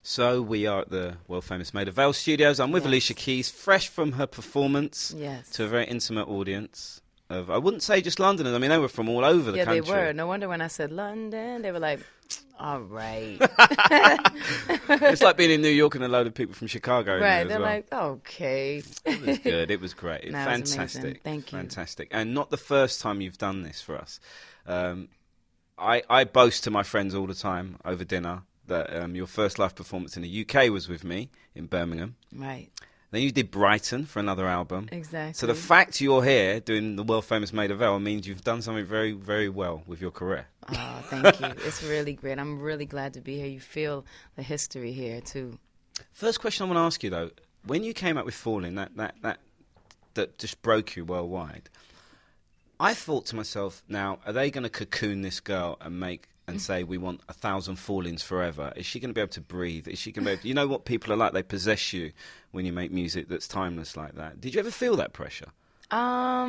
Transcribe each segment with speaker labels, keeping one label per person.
Speaker 1: So we are at the world-famous Maida Vale Studios. I'm with Alicia Keys, fresh from her performance to a very intimate audience of, I wouldn't say just Londoners. I mean, they were from all over the country.
Speaker 2: Yeah, they were. No wonder when I said London, they were like, all right.
Speaker 1: It's like being in New York and a load of people from Chicago in there as
Speaker 2: they're
Speaker 1: well.
Speaker 2: like, okay.
Speaker 1: It was good. It was great.
Speaker 2: No,
Speaker 1: fantastic.
Speaker 2: It was Thank you.
Speaker 1: Fantastic. And not the first time you've done this for us. I boast to my friends all the time over dinner that your first live performance in the UK was with me in Birmingham.
Speaker 2: Right.
Speaker 1: Then you did Brighton for another album.
Speaker 2: Exactly.
Speaker 1: So the fact you're here doing the world-famous Maida Vale means you've done something very, very well with your career.
Speaker 2: Oh, thank you. It's really great. I'm really glad to be here. You feel the history here, too.
Speaker 1: First question I want to ask you, though. When you came out with Falling, that just broke you worldwide, I thought to myself, now, are they going to cocoon this girl and say we want 1,000 Fallings forever? Is she going to be able to breathe? Is she going to be able to, you know what people are like? They possess you when you make music that's timeless like that. Did you ever feel that pressure?
Speaker 2: I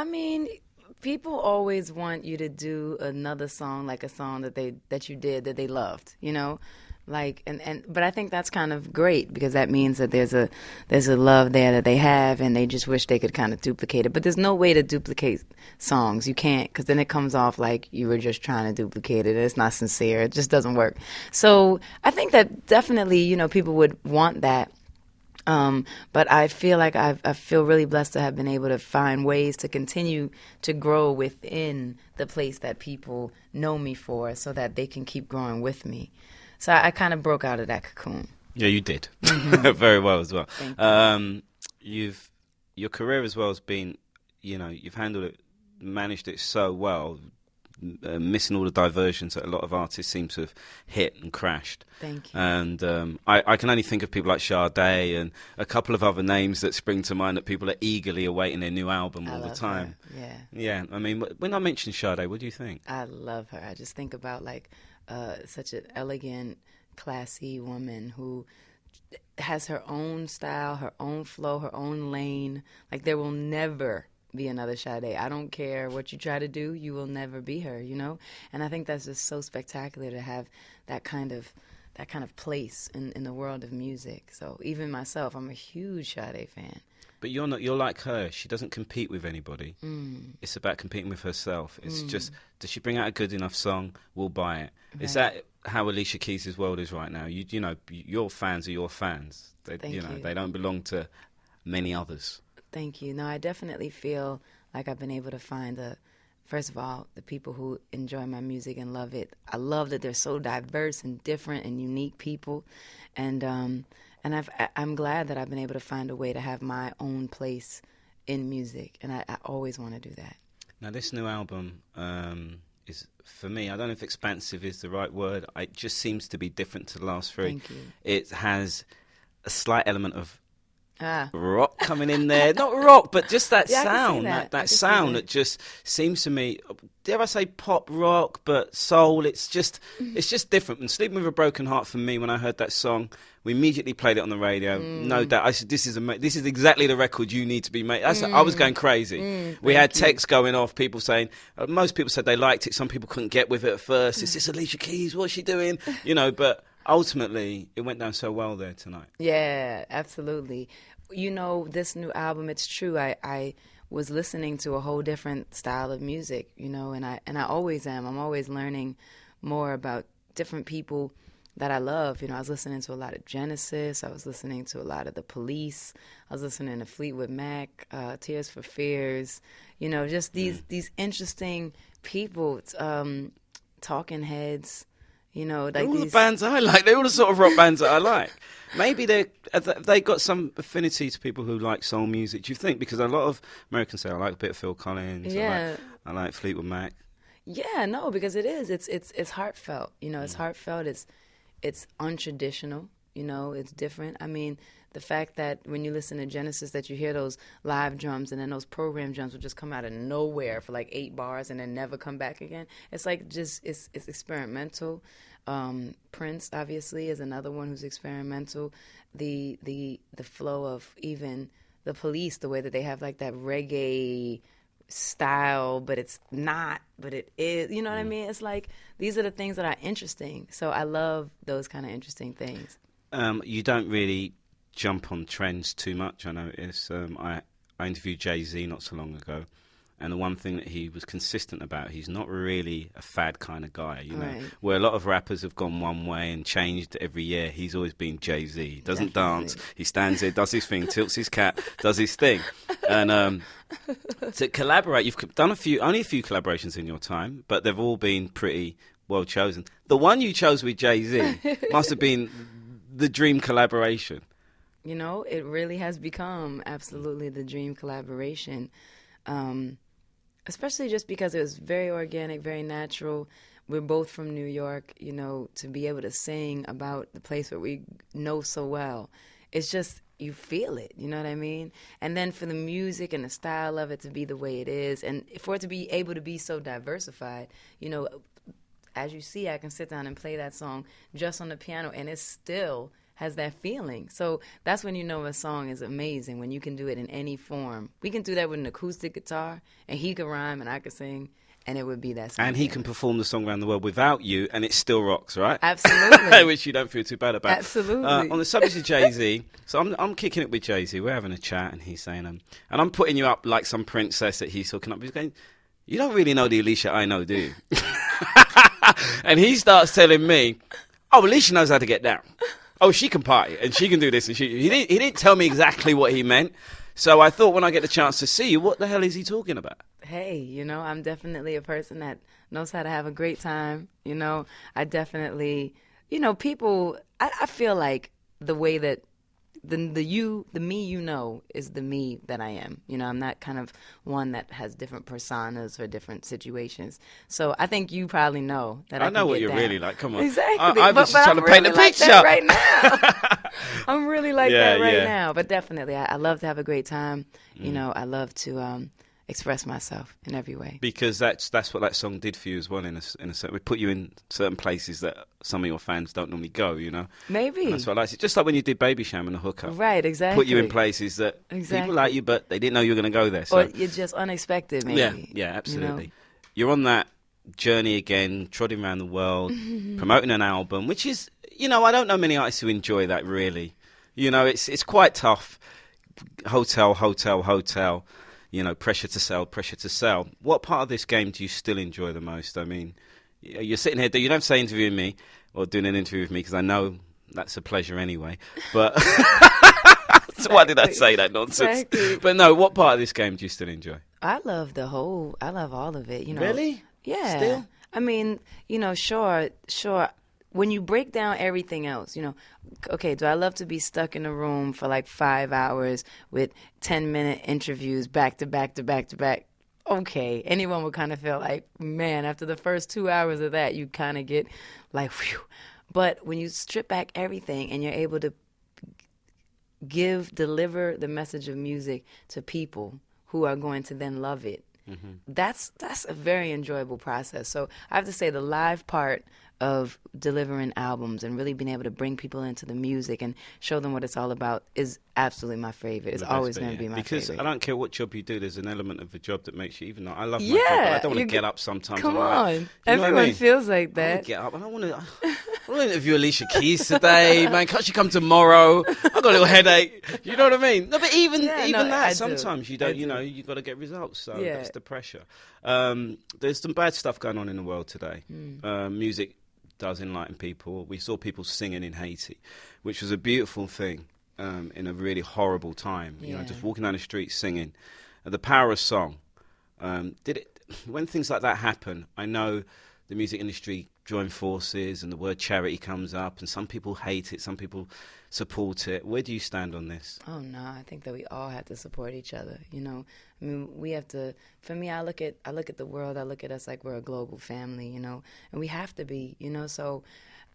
Speaker 2: mean, people always want you to do another song like a song that you did that they loved, you know? Like but I think that's kind of great because that means that there's a love there that they have and they just wish they could kind of duplicate it. But there's no way to duplicate songs. You can't, because then it comes off like you were just trying to duplicate it. It's not sincere. It just doesn't work. So I think that definitely, you know, people would want that. But I feel like I feel really blessed to have been able to find ways to continue to grow within the place that people know me for so that they can keep growing with me. So I kind of broke out of that cocoon.
Speaker 1: Yeah, you did. Very well as well.
Speaker 2: Thank you.
Speaker 1: Your career as well has been, you know, you've handled it, managed it so well, missing all the diversions that a lot of artists seem to have hit and crashed.
Speaker 2: Thank you.
Speaker 1: And I can only think of people like Sade and a couple of other names that spring to mind that people are eagerly awaiting their new album all the time.
Speaker 2: Her. Yeah.
Speaker 1: Yeah. I mean, when I mention Sade, what do you think?
Speaker 2: I love her. I just think about like such an elegant, classy woman who has her own style, her own flow, her own lane. Like there will never be another Sade. I don't care what you try to do, you will never be her, you know? And I think that's just so spectacular to have that kind of place in the world of music. So even myself, I'm a huge Sade fan.
Speaker 1: But you're like her. She doesn't compete with anybody. It's about competing with herself. It's just, does she bring out a good enough song? We'll buy it. Right. Is that how Alicia Keys' world is right now? You know, your fans are your fans. They don't belong to many others.
Speaker 2: Thank you. No, I definitely feel like I've been able to find first of all, the people who enjoy my music and love it. I love that they're so diverse and different and unique people, and I'm glad that I've been able to find a way to have my own place in music, and I always want to do that.
Speaker 1: Now, this new album is, for me, I don't know if expansive is the right word. It just seems to be different to the last three.
Speaker 2: Thank you.
Speaker 1: It has a slight element of rock coming in there. Not rock, but just that sound. That sound that just seems to me, dare I say pop rock, but soul. It's just different. And Sleeping with a Broken Heart, for me, when I heard that song, we immediately played it on the radio. No doubt. I said, this is exactly the record you need to be made. I was going crazy. We had texts going off, people saying, most people said they liked it. Some people couldn't get with it at first. Is this Alicia Keys? What's she doing? You know, but ultimately, it went down so well there tonight.
Speaker 2: Yeah, absolutely. You know, this new album, it's true. I was listening to a whole different style of music, you know, and I always am. I'm always learning more about different people that I love. You know, I was listening to a lot of Genesis. I was listening to a lot of The Police. I was listening to Fleetwood Mac, Tears for Fears. You know, just these interesting people, Talking Heads. You know, like
Speaker 1: all the bands I like. They're all the sort of rock bands that I like. Maybe they got some affinity to people who like soul music. Do you think? Because a lot of Americans say I like a bit of Phil Collins.
Speaker 2: Yeah.
Speaker 1: I like Fleetwood Mac.
Speaker 2: Yeah, no, because it is. It's heartfelt. You know, it's heartfelt. It's untraditional. You know, it's different. I mean, the fact that when you listen to Genesis that you hear those live drums and then those program drums will just come out of nowhere for like 8 bars and then never come back again. It's like just it's experimental. Prince obviously is another one who's experimental. The flow of even The Police, the way that they have like that reggae style, but it's not, but it is. You know what I mean? It's like these are the things that are interesting. So I love those kind of interesting things.
Speaker 1: You don't really jump on trends too much, I notice. I interviewed Jay-Z not so long ago, and the one thing that he was consistent about, he's not really a fad kind of guy, you know.
Speaker 2: Right.
Speaker 1: Where a lot of rappers have gone one way and changed every year, he's always been Jay-Z. He doesn't dance, he stands there, does his thing, tilts his cap, does his thing. And to collaborate, you've done only a few collaborations in your time, but they've all been pretty well chosen. The one you chose with Jay-Z must have been the dream collaboration.
Speaker 2: You know, it really has become absolutely the dream collaboration. Especially just because it was very organic, very natural. We're both from New York, you know, to be able to sing about the place where we know so well. It's just, you feel it, you know what I mean? And then for the music and the style of it to be the way it is, and for it to be able to be so diversified, you know, as you see, I can sit down and play that song just on the piano, and it still has that feeling. So that's when you know a song is amazing, when you can do it in any form. We can do that with an acoustic guitar, and he could rhyme and I could sing, and it would be that song.
Speaker 1: And he can perform the song around the world without you, and it still rocks, right?
Speaker 2: Absolutely.
Speaker 1: Which you don't feel too bad about.
Speaker 2: Absolutely.
Speaker 1: On the subject of Jay-Z, so I'm kicking it with Jay-Z. We're having a chat, and he's saying, and I'm putting you up like some princess that he's hooking up. He's going, you don't really know the Alicia I know, do you? And he starts telling me, oh, Alicia knows how to get down. Oh, she can party, and she can do this, and he didn't tell me exactly what he meant. So I thought when I get the chance to see you, what the hell is he talking about?
Speaker 2: Hey, you know, I'm definitely a person that knows how to have a great time. You know, I definitely, you know, people, I feel like the way that the me you know is the me that I am. You know, I'm not kind of one that has different personas for different situations. So I think you probably know that I
Speaker 1: know what you're
Speaker 2: down.
Speaker 1: really like. Come on.
Speaker 2: Exactly.
Speaker 1: I'm just trying to paint a picture.
Speaker 2: Like right now. I'm really like that right now. But definitely, I love to have a great time. You know, I love to express myself in every way.
Speaker 1: Because that's what that song did for you as well. In a certain, we put you in certain places that some of your fans don't normally go. You know,
Speaker 2: maybe
Speaker 1: and that's what I like. It's just like when you did Baby Sham and the hookup.
Speaker 2: Right, exactly.
Speaker 1: Put you in places that people like you, but they didn't know you were going to go there. So.
Speaker 2: Or you're just unexpected, maybe.
Speaker 1: Yeah, absolutely.
Speaker 2: You know?
Speaker 1: You're on that journey again, trotting around the world, promoting an album, which is, you know, I don't know many artists who enjoy that really. You know, it's quite tough. Hotel. You know, pressure to sell. What part of this game do you still enjoy the most? I mean, you're sitting here, you don't say interviewing me or doing an interview with me because I know that's a pleasure anyway. But so why did I say that nonsense?
Speaker 2: Exactly.
Speaker 1: But no, what part of this game do you still enjoy?
Speaker 2: I love all of it. You know,
Speaker 1: really?
Speaker 2: Yeah.
Speaker 1: Still?
Speaker 2: I mean, you know, sure. When you break down everything else, you know, okay, do I love to be stuck in a room for like 5 hours with 10-minute interviews back to back to back to back? Okay, anyone would kind of feel like, man, after the first 2 hours of that, you kind of get like, whew. But when you strip back everything and you're able to deliver the message of music to people who are going to then love it, that's a very enjoyable process. So I have to say the live part of delivering albums and really being able to bring people into the music and show them what it's all about is absolutely my favorite. It's always going to be my favorite.
Speaker 1: Because I don't care what job you do, there's an element of the job that makes you, even though I love my job, but I don't want to get up sometimes.
Speaker 2: Come
Speaker 1: on.
Speaker 2: Like, everyone feels like that.
Speaker 1: I want to get up. I don't want to interview Alicia Keys today, man. Can't she come tomorrow? I've got a little headache. You know what I mean? No, but even that, sometimes you don't, you know, you've got to get results. So that's the pressure. There's some bad stuff going on in the world today. Music does enlighten people. We saw people singing in Haiti, which was a beautiful thing in a really horrible time. You know, just walking down the street singing. The power of song. When things like that happen, I know the music industry join forces and the word charity comes up and some people hate it, some people support it. Where do you stand on this?
Speaker 2: Oh, no, I think that we all have to support each other, you know. I mean, we have to, for me, I look at the world, I look at us like we're a global family, you know, and we have to be, you know, so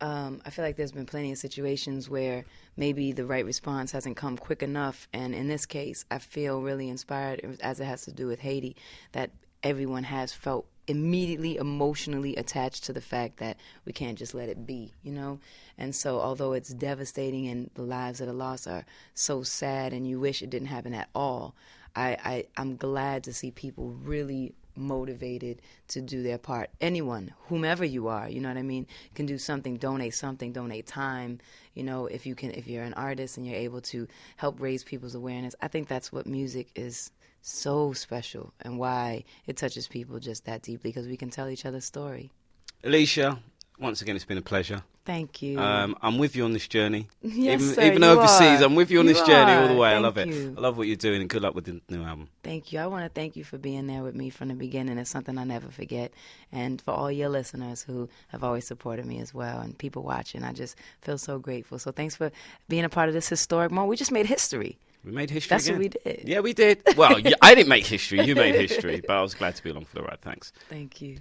Speaker 2: I feel like there's been plenty of situations where maybe the right response hasn't come quick enough, and in this case, I feel really inspired, as it has to do with Haiti, that everyone has felt immediately emotionally attached to the fact that we can't just let it be, you know? And so although it's devastating and the lives that are lost are so sad and you wish it didn't happen at all, I'm glad to see people really motivated to do their part. Anyone, whomever you are, you know what I mean, can do something, donate time. You know, if you're an artist and you're able to help raise people's awareness, I think that's what music is so special and why it touches people just that deeply, because we can tell each other's story.
Speaker 1: Alicia, once again, it's been a pleasure.
Speaker 2: Thank you.
Speaker 1: I'm with you on this journey.
Speaker 2: Yes,
Speaker 1: even
Speaker 2: sir,
Speaker 1: overseas,
Speaker 2: are.
Speaker 1: I'm with you on
Speaker 2: You
Speaker 1: this journey all
Speaker 2: are.
Speaker 1: the way. I
Speaker 2: Thank
Speaker 1: love it.
Speaker 2: you.
Speaker 1: I love what you're doing, and good luck with the new album.
Speaker 2: Thank you. I want to thank you for being there with me from the beginning. It's something I never forget. And for all your listeners who have always supported me as well, and people watching, I just feel so grateful. So thanks for being a part of this historic moment. We just made history.
Speaker 1: We made history.
Speaker 2: That's
Speaker 1: again.
Speaker 2: what we did.
Speaker 1: Yeah, we did. Well, I didn't make history. You made history. But I was glad to be along for the ride. Thanks.
Speaker 2: Thank you.